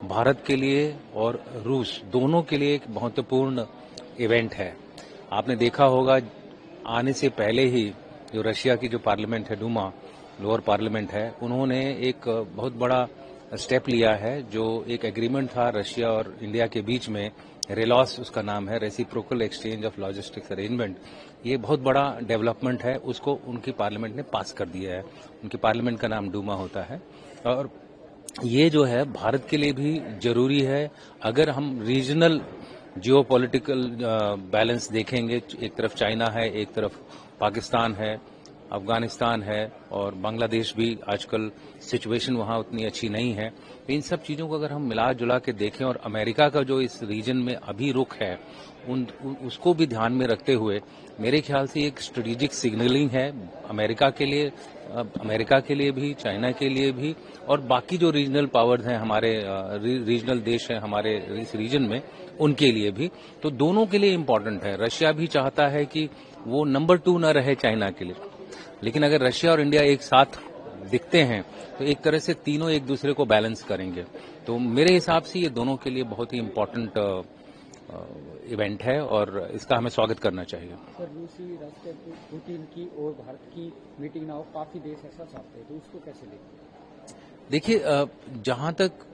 भारत के लिए और रूस दोनों के लिए एक महत्वपूर्ण इवेंट है। आपने देखा होगा आने से पहले ही जो रशिया की जो पार्लियामेंट है, डूमा लोअर पार्लियामेंट है, उन्होंने एक बहुत बड़ा स्टेप लिया है। जो एक एग्रीमेंट था रशिया और इंडिया के बीच में, रेलॉस उसका नाम है, reciprocal exchange of logistics arrangement, ये बहुत बड़ा डेवलपमेंट है। उसको उनकी पार्लियामेंट ने पास कर दिया है। उनकी पार्लियामेंट का नाम डूमा होता है और ये जो है भारत के लिए भी जरूरी है। अगर हम रीजनल जियोपॉलिटिकल बैलेंस देखेंगे, एक तरफ चाइना है, एक तरफ पाकिस्तान है, अफगानिस्तान है और बांग्लादेश भी, आजकल सिचुएशन वहां उतनी अच्छी नहीं है। तो इन सब चीजों को अगर हम मिला जुला के देखें और अमेरिका का जो इस रीजन में अभी रुख है उसको भी ध्यान में रखते हुए मेरे ख्याल से एक स्ट्रेटेजिक सिग्नलिंग है अमेरिका के लिए भी, चाइना के लिए भी और बाकी जो रीजनल पावर्स हैं, हमारे रीजनल देश हैं हमारे इस रीजन में, उनके लिए भी। तो दोनों के लिए इम्पोर्टेंट है। रशिया भी चाहता है कि वो नंबर 2 न रहे चाइना के लिए, लेकिन अगर रशिया और इंडिया एक साथ दिखते हैं तो एक तरह से तीनों एक दूसरे को बैलेंस करेंगे। तो मेरे हिसाब से ये दोनों के लिए बहुत ही इम्पोर्टेंट इवेंट है और इसका हमें स्वागत करना चाहिए। सर, रूसी राष्ट्रपति पुतिन की और भारत की मीटिंग ना हो, काफी देश ऐसा चाहते हैं, तो उसको कैसे देखते? देखिए, जहां तक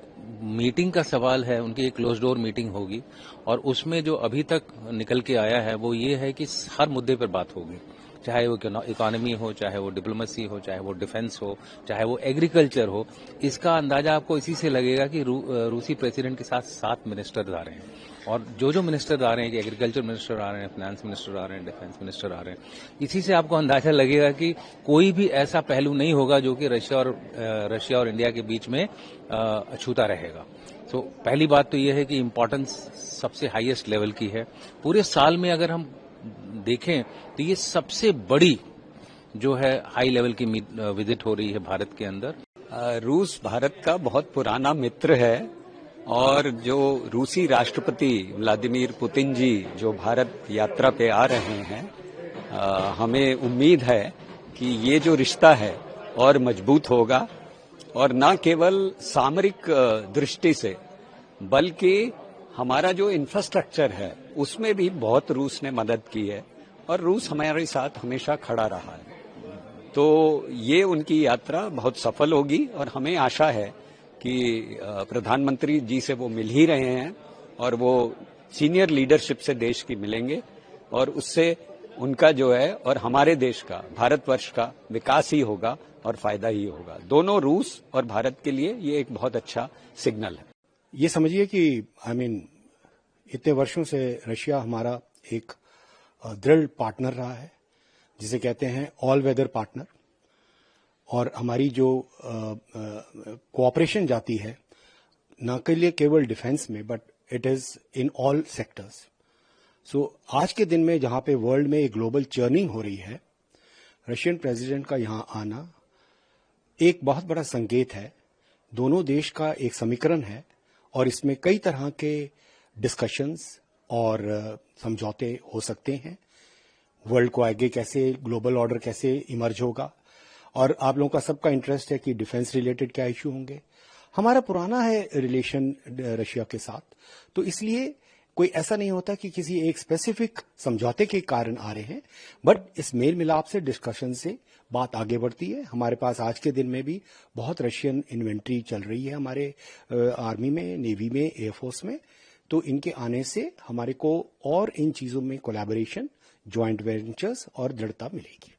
मीटिंग का सवाल है, उनकी एक क्लोज डोर मीटिंग होगी और उसमें जो अभी तक निकल के आया है वो ये है कि हर मुद्दे पर बात होगी, चाहे वो इकोनॉमी हो, चाहे वो डिप्लोमेसी हो, चाहे वो डिफेंस हो, चाहे वो एग्रीकल्चर हो। इसका अंदाजा आपको इसी से लगेगा कि रूसी प्रेसिडेंट के साथ 7 मिनिस्टर आ रहे हैं और जो मिनिस्टर आ रहे हैं, कि एग्रीकल्चर मिनिस्टर आ रहे हैं, फाइनेंस मिनिस्टर आ रहे हैं, डिफेंस मिनिस्टर आ रहे हैं, इसी से आपको अंदाजा लगेगा कि कोई भी ऐसा पहलू नहीं होगा जो कि रशिया और इंडिया के बीच में अछूता रहेगा। तो पहली बात तो यह है कि इम्पोर्टेंस सबसे हाईएस्ट लेवल की है। पूरे साल में अगर हम देखें तो ये सबसे बड़ी जो है हाई लेवल की विजिट हो रही है भारत के अंदर। रूस भारत का बहुत पुराना मित्र है और जो रूसी राष्ट्रपति व्लादिमीर पुतिन जी जो भारत यात्रा पे आ रहे हैं, हमें उम्मीद है कि ये जो रिश्ता है और मजबूत होगा और न केवल सामरिक दृष्टि से बल्कि हमारा जो इंफ्रास्ट्रक्चर है उसमें भी बहुत रूस ने मदद की है और रूस हमारे साथ हमेशा खड़ा रहा है। तो ये उनकी यात्रा बहुत सफल होगी और हमें आशा है कि प्रधानमंत्री जी से वो मिल ही रहे हैं और वो सीनियर लीडरशिप से देश की मिलेंगे और उससे उनका जो है और हमारे देश का, भारतवर्ष का विकास ही होगा और फायदा ही होगा। दोनों रूस और भारत के लिए ये एक बहुत अच्छा सिग्नल है। ये समझिए कि इतने वर्षों से रशिया हमारा एक दृढ़ पार्टनर रहा है, जिसे कहते हैं ऑल वेदर पार्टनर, और हमारी जो कोऑपरेशन जाती है न के लिए केवल डिफेंस में, but it is in all sectors. So आज के दिन में जहां पे वर्ल्ड में एक ग्लोबल चर्निंग हो रही है, रशियन प्रेसिडेंट का यहां आना एक बहुत बड़ा संकेत है। दोनों देश का एक समीकरण है और इसमें कई तरह के डिस्कशंस और समझौते हो सकते हैं। वर्ल्ड को आगे कैसे, ग्लोबल ऑर्डर कैसे इमर्ज होगा, और आप लोगों का सबका इंटरेस्ट है कि डिफेंस रिलेटेड क्या इश्यू होंगे। हमारा पुराना है रिलेशन रशिया के साथ, तो इसलिए कोई ऐसा नहीं होता कि किसी एक स्पेसिफिक समझौते के कारण आ रहे हैं, बट इस मेल मिलाप से, डिस्कशन से बात आगे बढ़ती है। हमारे पास आज के दिन में भी बहुत रशियन इन्वेंट्री चल रही है हमारे आर्मी में, नेवी में, एयरफोर्स में। तो इनके आने से हमारे को और इन चीजों में कोलैबोरेशन, ज्वाइंट वेंचर्स और दृढ़ता मिलेगी।